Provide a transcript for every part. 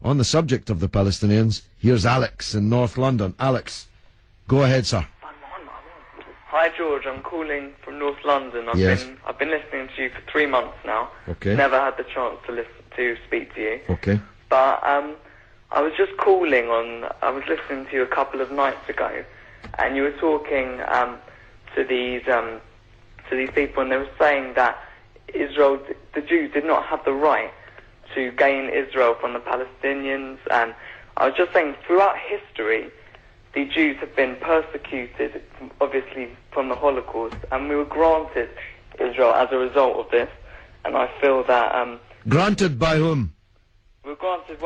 on the subject of the Palestinians. Here's Alex in North London. Alex, go ahead, sir. Hi George, I'm calling from North London. I've been listening to you for 3 months now. Okay. Never had the chance to speak to you. Okay. But I was just calling I was listening to you a couple of nights ago, and you were talking to these people, and they were saying that Israel, the Jews, did not have the right to gain Israel from the Palestinians. And I was just saying, throughout history, the Jews have been persecuted, obviously, from the Holocaust, and we were granted Israel as a result of this. And I feel that... granted by whom? We were granted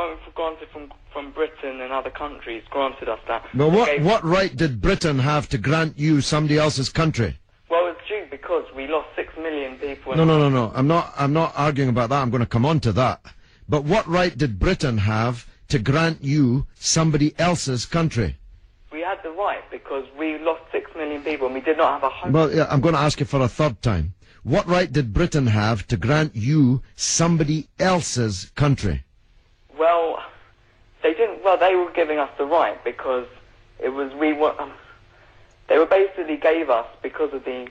from Britain and other countries, granted us that. But what right did Britain have to grant you somebody else's country? Well, it's due because we lost 6 million people. No. I'm not arguing about that. I'm going to come on to that. But what right did Britain have to grant you somebody else's country? We had the right because we lost 6 million people and we did not have a home. Well, yeah, I'm going to ask you for a third time. What right did Britain have to grant you somebody else's country? Well, they didn't. Well, they were giving us the right because it was they were basically gave us because of the.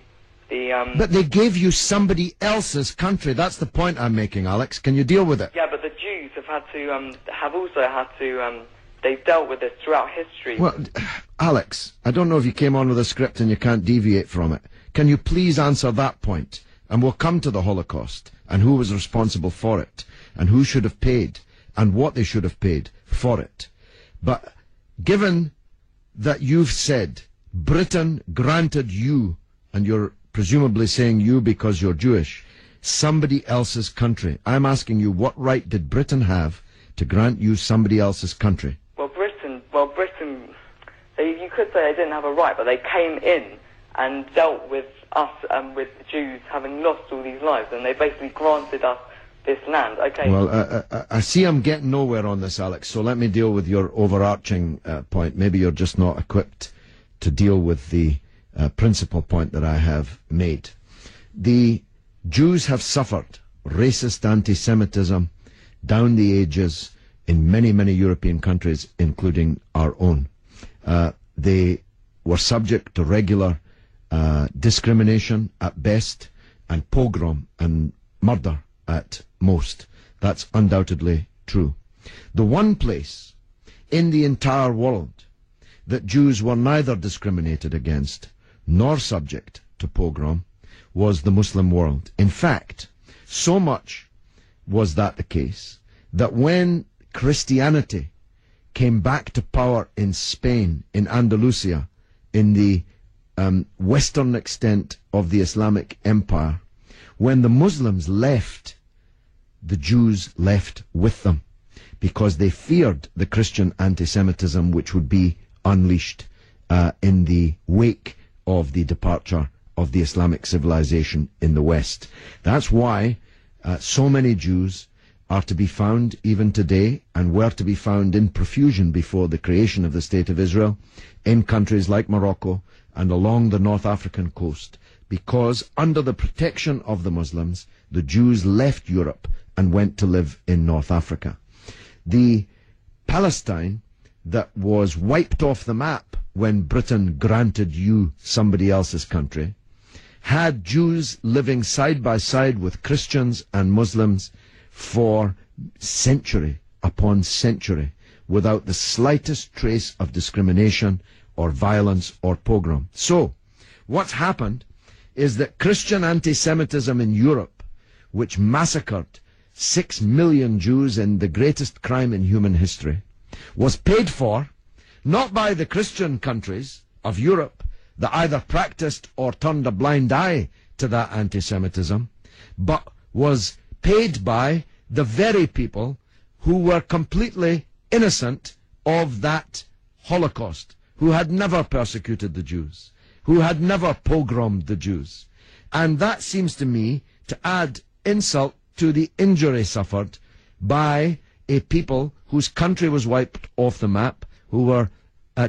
But they gave you somebody else's country. That's the point I'm making, Alex. Can you deal with it? Yeah, but the Jews have also had to. They've dealt with this throughout history. Well, Alex, I don't know if you came on with a script and you can't deviate from it. Can you please answer that point? And we'll come to the Holocaust and who was responsible for it and who should have paid and what they should have paid for it. But given that you've said Britain granted you, and you're presumably saying you because you're Jewish, somebody else's country, I'm asking you, what right did Britain have to grant you somebody else's country? Britain, you could say they didn't have a right, but they came in and dealt with us and with the Jews having lost all these lives, and they basically granted us this land. Okay. Well, I see I'm getting nowhere on this, Alex, so let me deal with your overarching point. Maybe you're just not equipped to deal with the principal point that I have made. The Jews have suffered racist anti-Semitism down the ages in many, many European countries, including our own. They were subject to regular discrimination at best, and pogrom and murder at most. That's undoubtedly true. The one place in the entire world that Jews were neither discriminated against nor subject to pogrom was the Muslim world. In fact, so much was that the case that when Christianity came back to power in Spain, in Andalusia, in the western extent of the Islamic Empire, when the Muslims left, the Jews left with them because they feared the Christian anti-Semitism which would be unleashed in the wake of the departure of the Islamic civilization in the West. That's why so many Jews are to be found even today, and were to be found in profusion before the creation of the State of Israel, in countries like Morocco and along the North African coast, because under the protection of the Muslims, the Jews left Europe and went to live in North Africa. The Palestine that was wiped off the map when Britain granted you somebody else's country had Jews living side by side with Christians and Muslims for century upon century without the slightest trace of discrimination or violence or pogrom. So, what's happened is that Christian anti-Semitism in Europe, which massacred 6 million Jews in the greatest crime in human history, was paid for not by the Christian countries of Europe that either practiced or turned a blind eye to that anti-Semitism, but was paid by the very people who were completely innocent of that Holocaust, who had never persecuted the Jews, who had never pogromed the Jews. And that seems to me to add insult to the injury suffered by a people whose country was wiped off the map, who were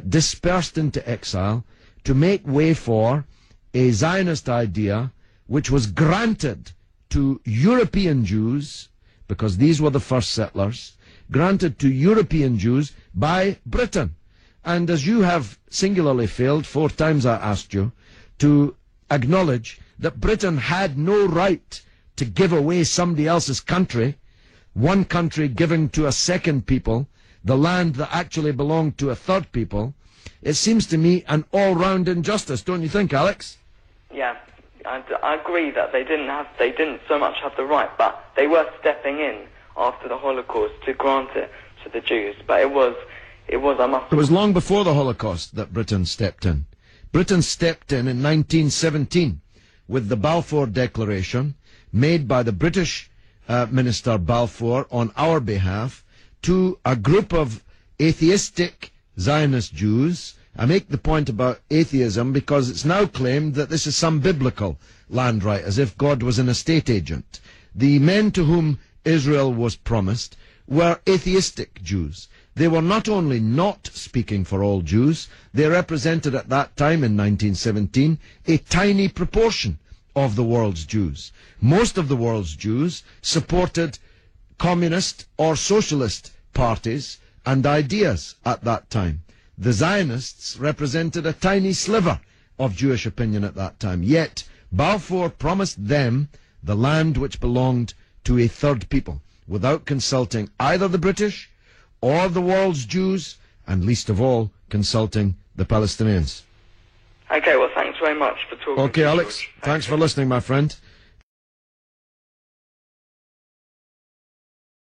dispersed into exile, to make way for a Zionist idea which was granted to European Jews, because these were the first settlers, granted to European Jews by Britain. And as you have singularly failed, 4 times I asked you, to acknowledge that Britain had no right to give away somebody else's country, one country giving to a second people the land that actually belonged to a third people, it seems to me an all-round injustice, don't you think, Alex? Yeah, I agree that they didn't so much have the right, but they were stepping in after the Holocaust to grant it to the Jews. But it was long before the Holocaust that Britain stepped in. Britain stepped in 1917 with the Balfour Declaration made by the British Minister Balfour on our behalf to a group of atheistic Zionist Jews. I make the point about atheism because it's now claimed that this is some biblical land right, as if God was an estate agent. The men to whom Israel was promised were atheistic Jews. They were not only not speaking for all Jews, they represented at that time in 1917 a tiny proportion of the world's Jews. Most of the world's Jews supported communist or socialist parties and ideas at that time. The Zionists represented a tiny sliver of Jewish opinion at that time. Yet Balfour promised them the land which belonged to a third people, without consulting either the British or the world's Jews, and least of all, consulting the Palestinians. Okay, well, thanks very much for talking. Okay, Alex, thanks for listening, my friend.